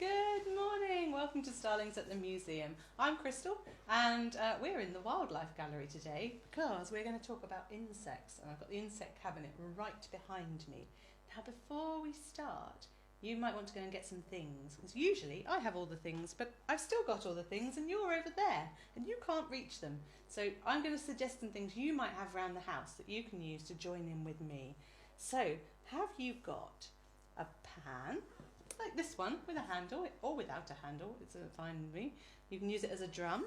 Good morning, welcome to Starlings at the Museum. I'm Crystal and we're in the Wildlife Gallery today because we're going to talk about insects, and I've got the insect cabinet right behind me. Now before we start, you might want to go and get some things, because usually I have all the things, but I've still got all the things and you're over there and you can't reach them. So I'm going to suggest some things you might have around the house that you can use to join in with me. So have you got a pan? Like this one with a handle, or without a handle, it's fine with me. You can use it as a drum,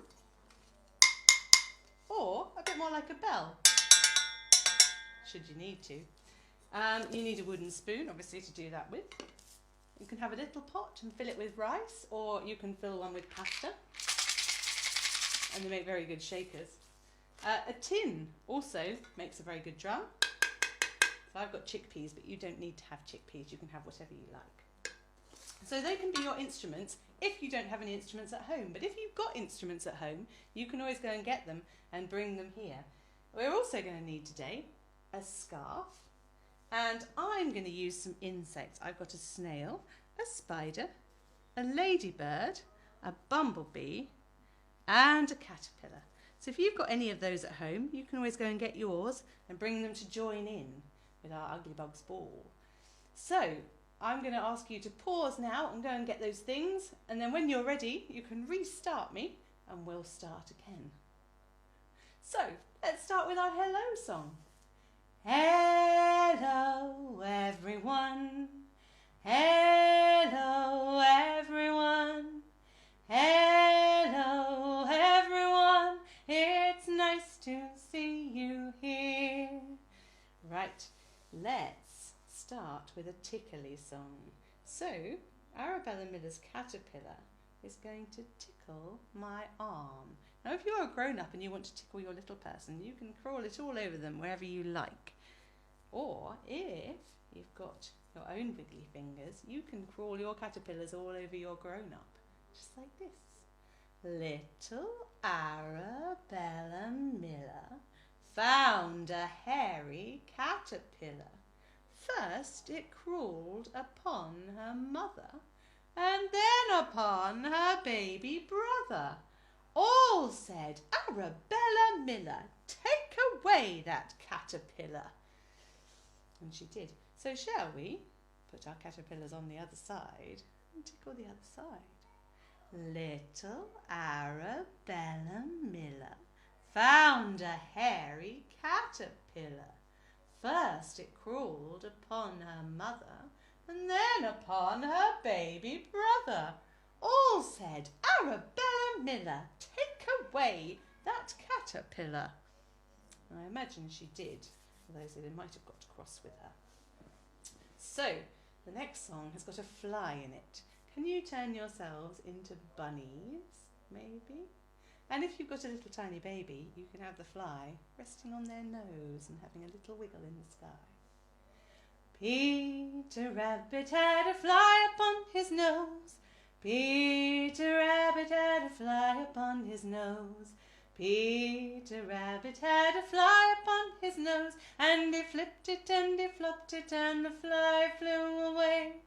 or a bit more like a bell, should you need to. You need a wooden spoon, obviously, to do that with. You can have a little pot and fill it with rice, or you can fill one with pasta, and they make very good shakers. A tin also makes a very good drum. So I've got chickpeas, but you don't need to have chickpeas, you can have whatever you like. So they can be your instruments if you don't have any instruments at home. But if you've got instruments at home, you can always go and get them and bring them here. We're also going to need today a scarf, and I'm going to use some insects. I've got a snail, a spider, a ladybird, a bumblebee, and a caterpillar. So if you've got any of those at home, you can always go and get yours and bring them to join in with our Ugly Bugs ball. So I'm going to ask you to pause now and go and get those things, and then when you're ready you can restart me and we'll start again. So let's start with our hello song. Hello everyone, hello everyone, hello everyone, it's nice to see you here. Right, let's start with a tickly song. So, Arabella Miller's caterpillar is going to tickle my arm. Now if you're a grown-up and you want to tickle your little person, you can crawl it all over them wherever you like. Or if you've got your own wiggly fingers, you can crawl your caterpillars all over your grown-up, just like this. Little Arabella Miller found a hairy caterpillar. First it crawled upon her mother, and then upon her baby brother. All said, Arabella Miller, take away that caterpillar. And she did. So shall we put our caterpillars on the other side and tickle the other side? Little Arabella Miller found a hairy caterpillar. First it crawled upon her mother, and then upon her baby brother. All said, Arabella Miller, take away that caterpillar. I imagine she did, although they might have got cross with her. So, the next song has got a fly in it. Can you turn yourselves into bunnies, maybe? And if you've got a little tiny baby, you can have the fly resting on their nose and having a little wiggle in the sky. Peter Rabbit had a fly upon his nose. Peter Rabbit had a fly upon his nose. Peter Rabbit had a fly upon his nose, and he flipped it and he flopped it, and the fly flew away.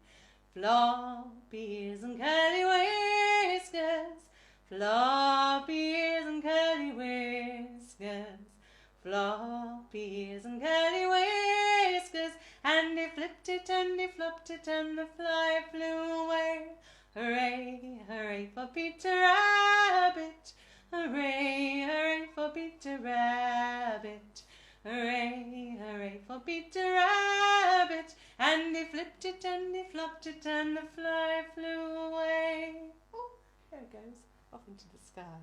Floppy ears and curly whiskers, floppy ears and curly whiskers, floppy ears and curly whiskers, and he flipped it and he flopped it, and the fly flew away. Hooray, hooray for Peter Rabbit, hooray, hooray for Peter Rabbit, hooray, hooray for Peter Rabbit, and he flipped it and he flopped it, and the fly flew away. Oh, there it goes, off into the sky.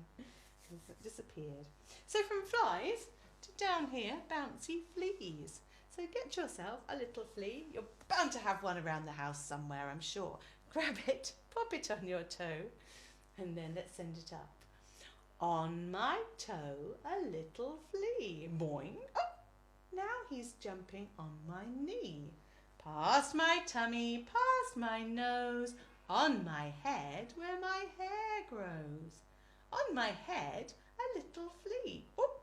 It disappeared. So from flies to down here, bouncy fleas. So get yourself a little flea. You're bound to have one around the house somewhere, I'm sure. Grab it, pop it on your toe, and then let's send it up. On my toe, a little flea. Boing. Oh, now he's jumping on my knee. Past my tummy, past my nose, on my head where my hair grows. On my head, a little flea. Oh,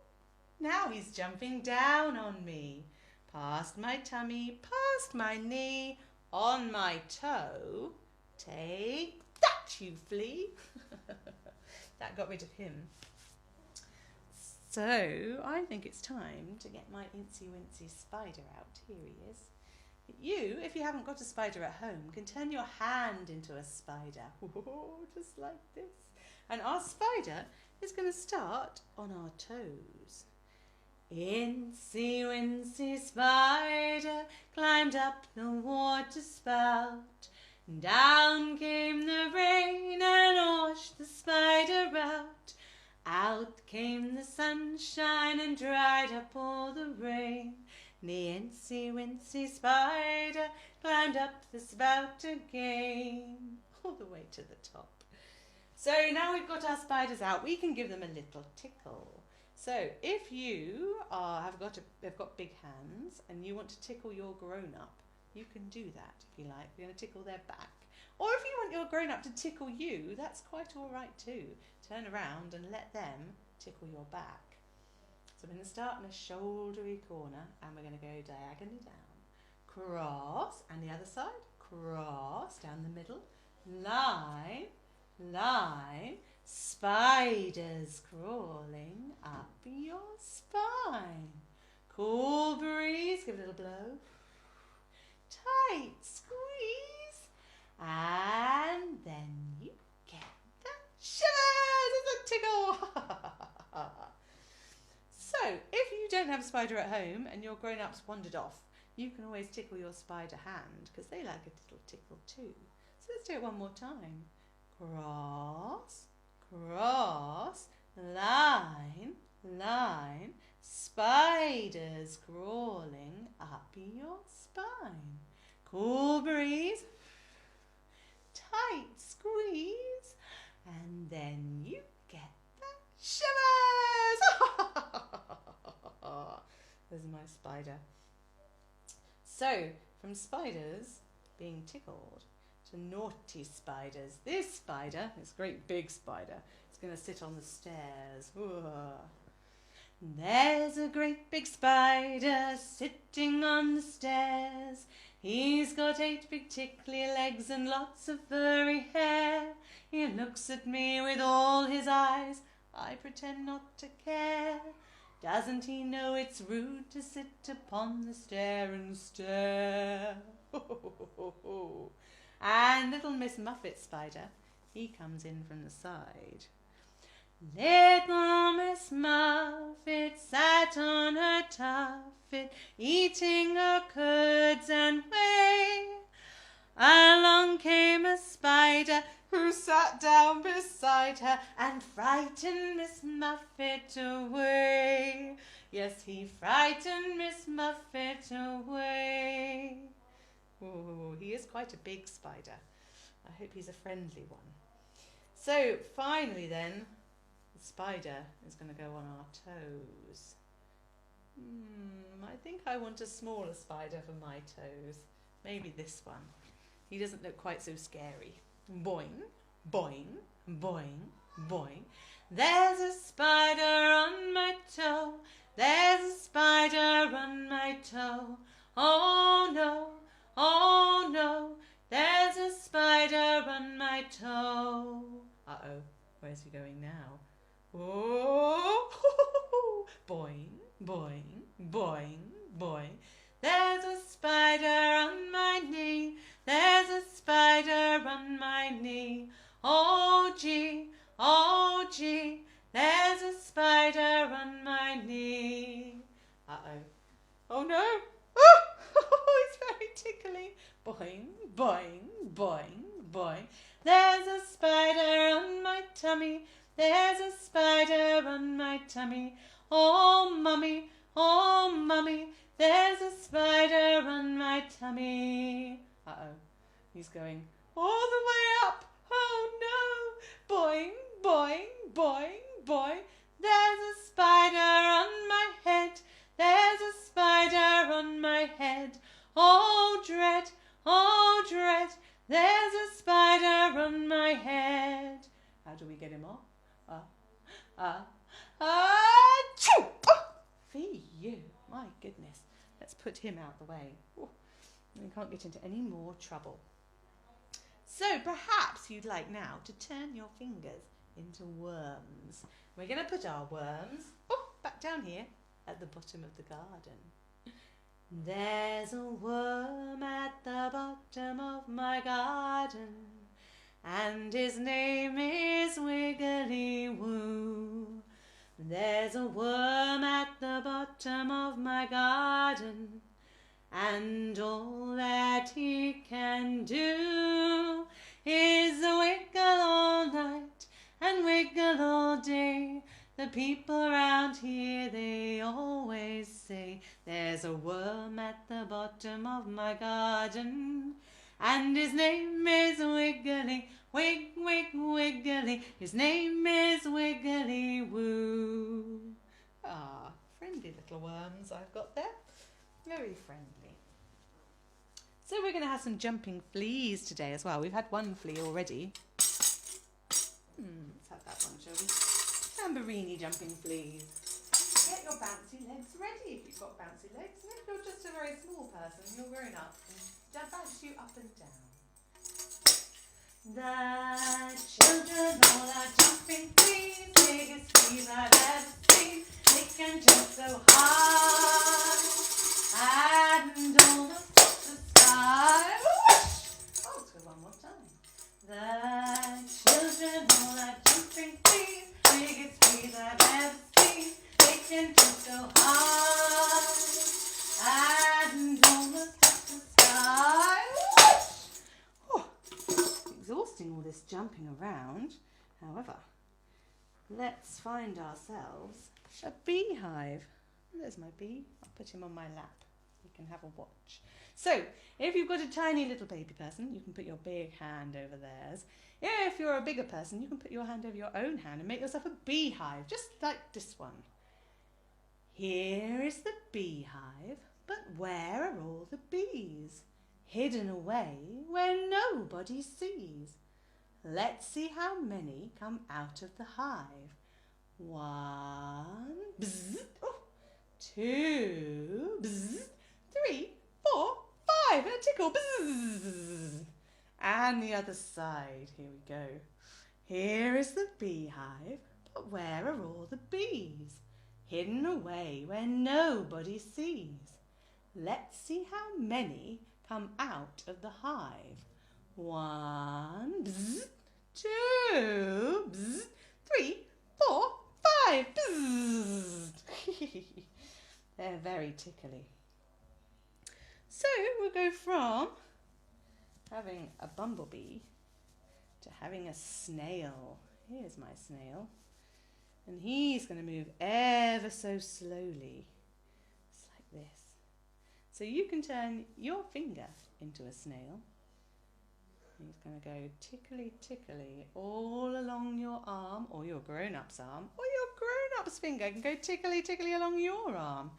now he's jumping down on me. Past my tummy, past my knee, on my toe, take that. Out you flee! That got rid of him. So I think it's time to get my Incy Wincy spider out. Here he is. You, if you haven't got a spider at home, can turn your hand into a spider. Just like this. And our spider is going to start on our toes. Incy Wincy spider climbed up the water spout. Down came the rain and washed the spider out. Out came the sunshine and dried up all the rain. The Incy Wincy spider climbed up the spout again, all the way to the top. So now we've got our spiders out, we can give them a little tickle. So if you have got big hands and you want to tickle your grown-up, you can do that if you like. We're going to tickle their back. Or if you want your grown-up to tickle you, that's quite all right too. Turn around and let them tickle your back. So we're going to start in a shouldery corner and we're going to go diagonally down. Cross, and the other side. Cross, down the middle. Line, line. Spiders crawling up your spine. Cool breeze, give it a little blow. Tight squeeze. And then you get the shivers as a tickle. So, if you don't have a spider at home and your grown-ups wandered off, you can always tickle your spider hand because they like a little tickle too. So let's do it one more time. Cross, cross, line, line, spiders crawling up your spine. Cool breeze, tight squeeze, and then you get the shivers. There's my spider. So, from spiders being tickled to naughty spiders. This spider, this great big spider, is going to sit on the stairs. Ooh. There's a great big spider sitting on the stairs. He's got 8 big tickly legs and lots of furry hair. He looks at me with all his eyes. I pretend not to care. Doesn't he know it's rude to sit upon the stair and stare? And little Miss Muffet spider, he comes in from the side. Little Miss Muffet sat on her tuffet, eating her curds and whey. Along came a spider who sat down beside her and frightened Miss Muffet away. Yes, he frightened Miss Muffet away. Oh, he is quite a big spider. I hope he's a friendly one. So finally then, the spider is going to go on our toes. I think I want a smaller spider for my toes. Maybe this one. He doesn't look quite so scary. Boing, boing, boing, boing. There's a spider on my toe. There's a spider on my toe. Oh no, oh no. There's a spider on my toe. Uh-oh, where's he going now? Oh, boing, boing, boing, boing. There's a spider on my knee. There's a spider on my knee. Oh gee, there's a spider on my knee. Uh-oh. Oh no. Oh, it's very tickly. Boing, boing, boing, boing. There's a spider on my tummy. There's a spider on my tummy. Oh mummy, there's a spider on my tummy. Uh-oh, he's going all the way up. Oh no. Boing, boing, boing, boing. There's a spider on my head. There's a spider on my head. Oh dread, there's a spider on my head. How do we get him off? Achoo! Oh, fee you. My goodness. Let's put him out the way. Ooh, we can't get into any more trouble. So perhaps you'd like now to turn your fingers into worms. We're going to put our worms back down here at the bottom of the garden. There's a worm at the bottom of my garden, and his name is Wiggly Woo. There's a worm at the bottom of my garden, and all that he can do is wiggle all night and wiggle all day. The people around here, they always say, there's a worm at the bottom of my garden, and his name is Wiggly, Wiggly. His name is Wiggly Woo. Ah, friendly little worms I've got there. Very friendly. So we're going to have some jumping fleas today as well. We've had one flea already. Let's have that one, shall we? Tamborini jumping fleas. Get your bouncy legs ready if you've got bouncy legs. And if you're just a very small person, you're grown up, and bounce you up and down. The children all are jumping fleas, biggest fleas I've ever seen. They can jump so high and almost touch the sky. Oh, let's go one more time. The children all are jumping fleas, biggest fleas I've ever seen. They can jump so high and almost touch the sky. Exhausting all this jumping around. However, let's find ourselves a beehive. There's my bee. I'll put him on my lap. You can have a watch. So, if you've got a tiny little baby person, you can put your big hand over theirs. If you're a bigger person, you can put your hand over your own hand and make yourself a beehive, just like this one. Here is the beehive, but where are all the bees? Hidden away where nobody sees. Let's see how many come out of the hive. 1, bzz, 2, bzz, 3, 4, 5, and a tickle, bzz. And the other side, here we go. Here is the beehive, but where are all the bees? Hidden away where nobody sees. Let's see how many come out of the hive. 1, bzz, 2, bzz, 3, 4, 5, bzz. They're very tickly. So we'll go from having a bumblebee to having a snail. Here's my snail. And he's going to move ever so slowly. Just like this. So you can turn your finger into a snail. He's going to go tickly, tickly all along your arm, or your grown-up's arm, or your grown-up's finger can go tickly, tickly along your arm.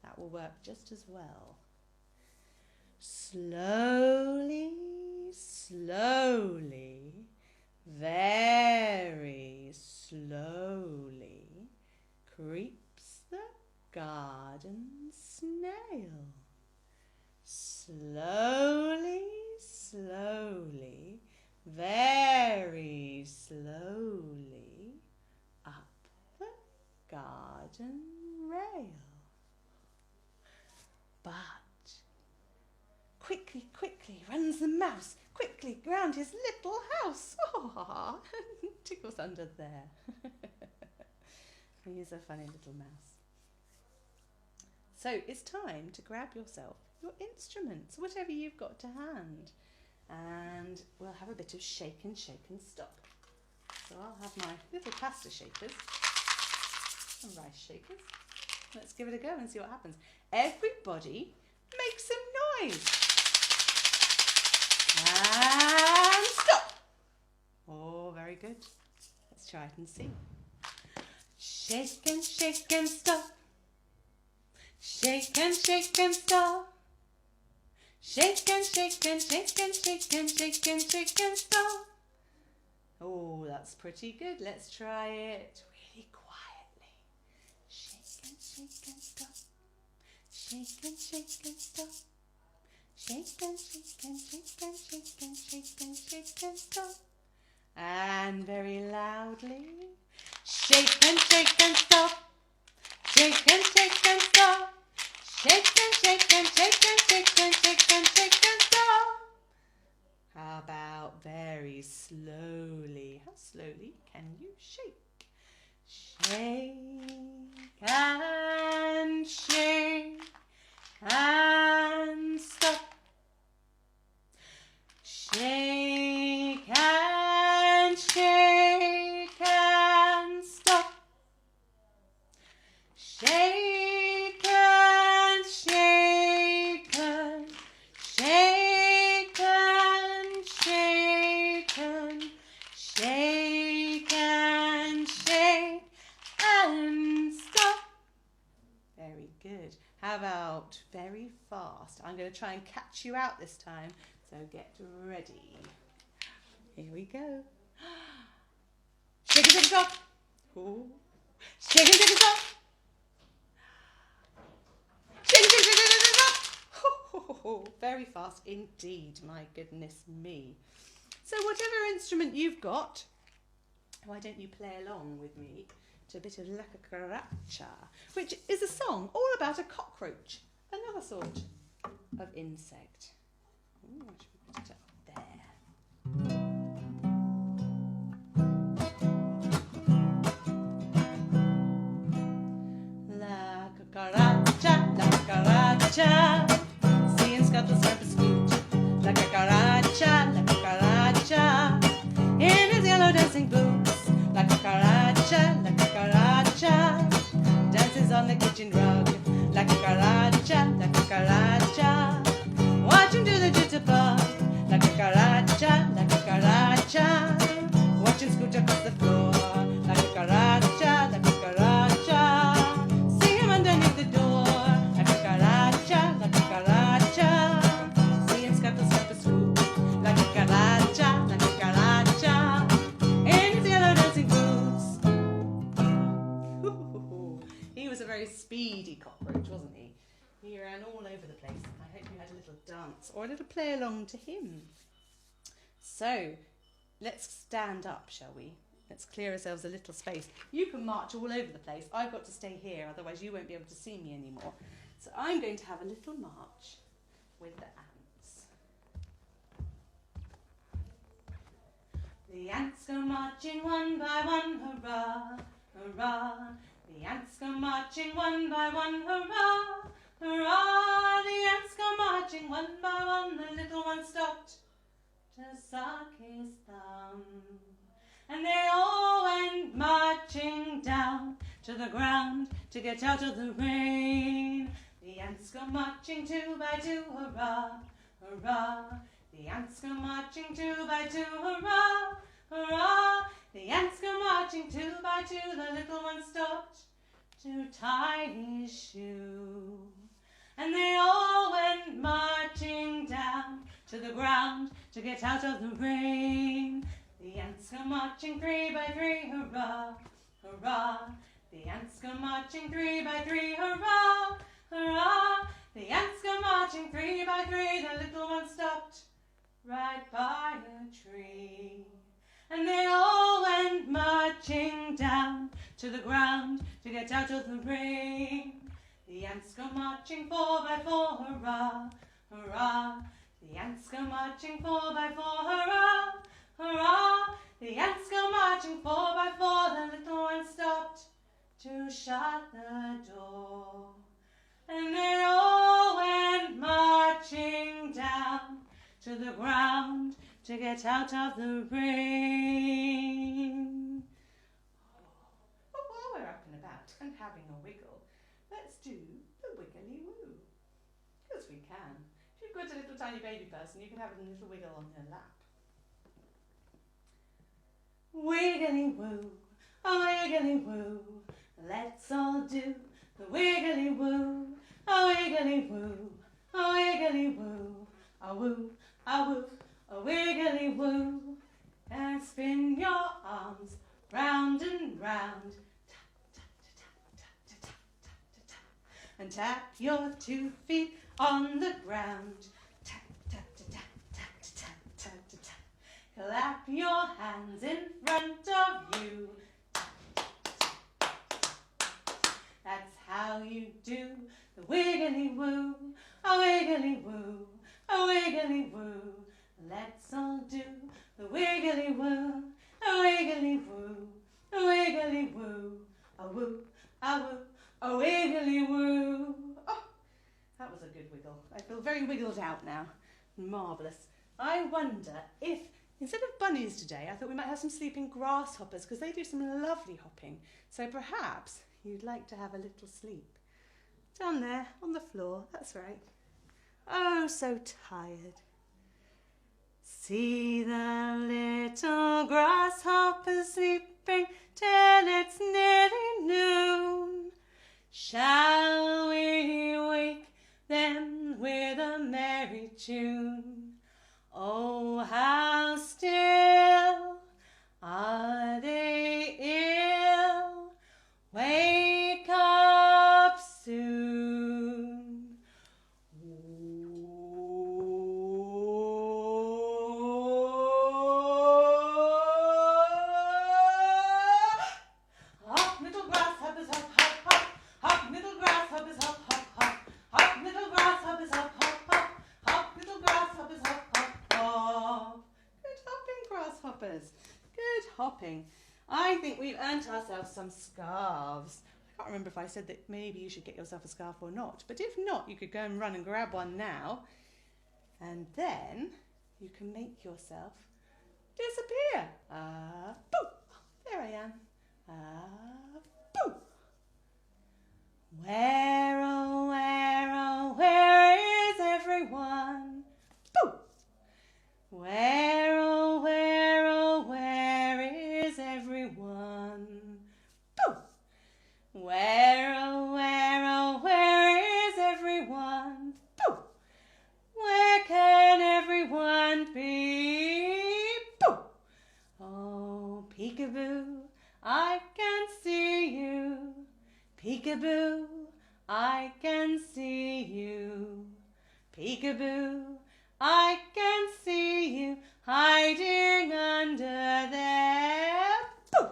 That will work just as well. Slowly, slowly, very slowly creeps the garden snail. Slowly, slowly, very slowly up the garden rail. But quickly, quickly runs the mouse, quickly round his little house. Oh, tickles under there. He's a funny little mouse. So it's time to grab yourself your instruments, whatever you've got to hand. And we'll have a bit of shake and stop. So I'll have my little pasta shakers and rice shakers. Let's give it a go and see what happens. Everybody make some noise. And stop. Oh, very good. Let's try it and see. Shake and stop. Shake and stop. Shake and stop. Oh, that's pretty good. Let's try it really quietly. Shake and stop. Shake and stop. Shake and shake and shake and shake and shake and shake and stop. And very loudly. Shake and stop. Shake and stop. Shake and shake and shake and shake and shake and shake and stop. How about very slowly? How slowly can you shake? Shake and stop. Shake and stop. Shake and shake and shake and shake and shake and shake and stop. Very good. How about very fast? I'm going to try and catch you out this time, so get ready. Here we go. Shake and stop. Ooh. Shake and stop. Very fast indeed, my goodness me. So whatever instrument you've got, why don't you play along with me to a bit of La Cucaracha, which is a song all about a cockroach, another sort of insect. Ooh, I should put it up there. La cucaracha, seeing scuttles have a scoot. La cucaracha, in his yellow dancing boots. La cucaracha, dances on the kitchen rug. La cucaracha, watch him do the jitterbug. La cucaracha, watch him scoot across the floor. La cucaracha, see him underneath the door. La cucaracha, see him scuttles up the scoop. La cucaracha, in his yellow dancing boots. He was a very speedy cockroach, wasn't he? He ran all over the place. I hope you had a little dance or a little play along to him. So, let's stand up, shall we? Let's clear ourselves a little space. You can march all over the place. I've got to stay here, otherwise you won't be able to see me anymore. So I'm going to have a little march with the ants. The ants go marching one by one, hurrah, hurrah. The ants go marching one by one, hurrah, hurrah. The ants go marching one by one. The little one stopped to suck his thumb. And they all went marching down to the ground to get out of the rain. The ants go marching two by two, hurrah, hurrah. The ants go marching two by two, hurrah, hurrah. The ants go marching two by two. The little one stopped to tie his shoe. And they all went marching down to the ground to get out of the rain. The ants go marching three by three, hurrah, hurrah. The ants go marching three by three, hurrah, hurrah. The ants go marching three by three. The little one stopped right by a tree. And they all went marching down to the ground to get out of the rain. The ants go marching four by four, hurrah, hurrah. The ants go marching four by four, hurrah, hurrah. The ants go marching four by four. The little one stopped to shut the door. And they all went marching down to the ground to get out of the rain. But while we're up and about and having a wiggle, let's do the Wiggly Woo. Because we can. If you've got a little tiny baby person, you can have a little wiggle on her lap. Wiggly woo, a wiggly woo, let's all do the wiggly woo, a wiggly woo, a wiggly woo, a woo, a woo, a wiggly woo, and spin your arms round and round, tap, tap, tap, tap, tap, tap, tap, tap, and tap your 2 feet on the ground, tap, Clap your hands in front of you. That's how you do the wiggly woo, a wiggly woo, a wiggly woo. Let's all do the wiggly woo, a wiggly woo, a wiggly woo, a woo, a woo, a wiggly woo. Oh, that was a good wiggle. I feel very wiggled out now. Marvellous. I wonder if, instead of bunnies today, I thought we might have some sleeping grasshoppers because they do some lovely hopping. So perhaps you'd like to have a little sleep. Down there on the floor, that's right. Oh, so tired. See the little grasshoppers sleeping till it's nearly noon. Shall we wake them with a merry tune? Oh, how still are they ill? Wake up soon. Hop, little grasshoppers, hop, hop, hop. Hop, little grasshoppers, hop, hop, hop. Hop, little grasshoppers, hop, hop, hop. Hop, little grasshoppers, hop, hop, hop. Good hopping, grasshoppers. Good hopping. I think we've earned ourselves some scarves. I can't remember if I said that maybe you should get yourself a scarf or not. But if not, you could go and run and grab one now. And then you can make yourself disappear. Boo! There I am. Boo! Where, oh, where is everyone? Boo! Where, oh, where is everyone? Boo! Where, oh, where is everyone? Boo! Where can everyone be? Boo! Oh, peekaboo, I can see you. Peekaboo, I can see you. Peekaboo, I can see you hiding under there. Boo!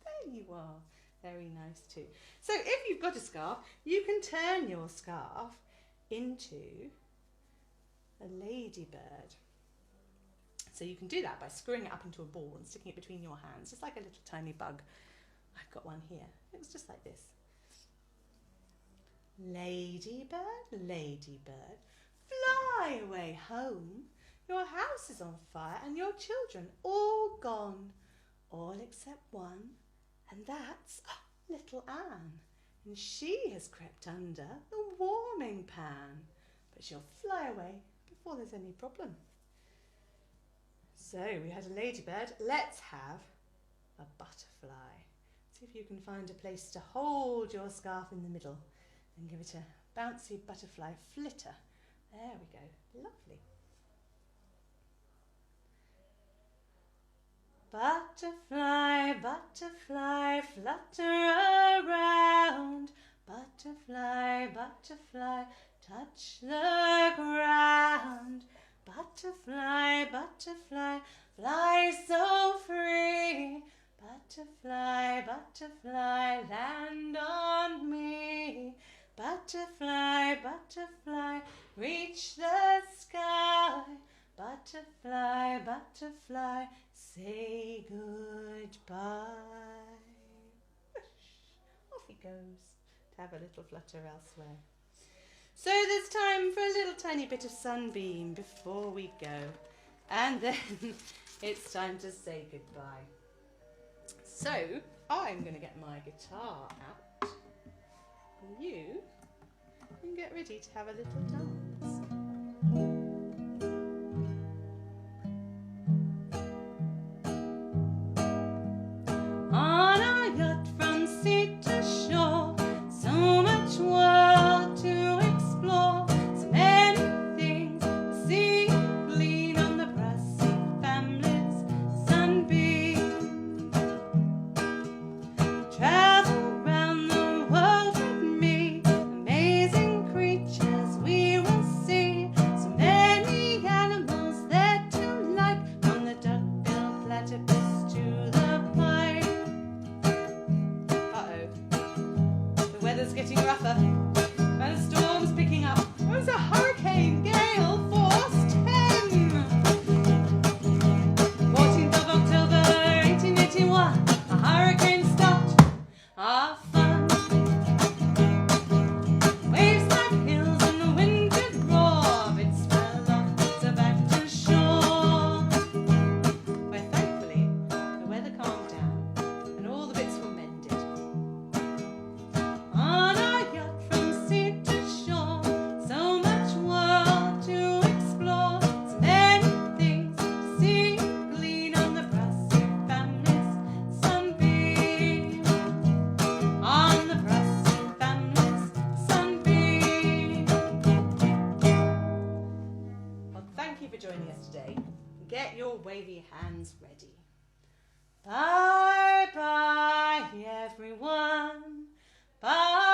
There you are. Very nice too. So if you've got a scarf, you can turn your scarf into a ladybird. So you can do that by screwing it up into a ball and sticking it between your hands, just like a little tiny bug. I've got one here. It was just like this. Ladybird, ladybird, fly away home. Your house is on fire and your children all gone. All except one, and that's little Anne. And she has crept under the warming pan. But she'll fly away before there's any problem. So we had a ladybird. Let's have a butterfly. See if you can find a place to hold your scarf in the middle and give it a bouncy butterfly flitter. There we go. Lovely. Butterfly, butterfly, flutter around. Butterfly, butterfly, touch the ground. Butterfly, butterfly, fly so free. Butterfly, butterfly, land on me. Butterfly, butterfly, reach the sky. Butterfly, butterfly, say goodbye. Off he goes to have a little flutter elsewhere. So there's time for a little tiny bit of sunbeam before we go. And then it's time to say goodbye. So I'm going to get my guitar out. And you can get ready to have a little dance. On our yacht from sea to shore, so much world to explore, so many things to see and glean on the Brassy family's sunbeam. Travel round the world with me, amazing creatures we will get your wavy hands ready. Bye bye everyone. Bye.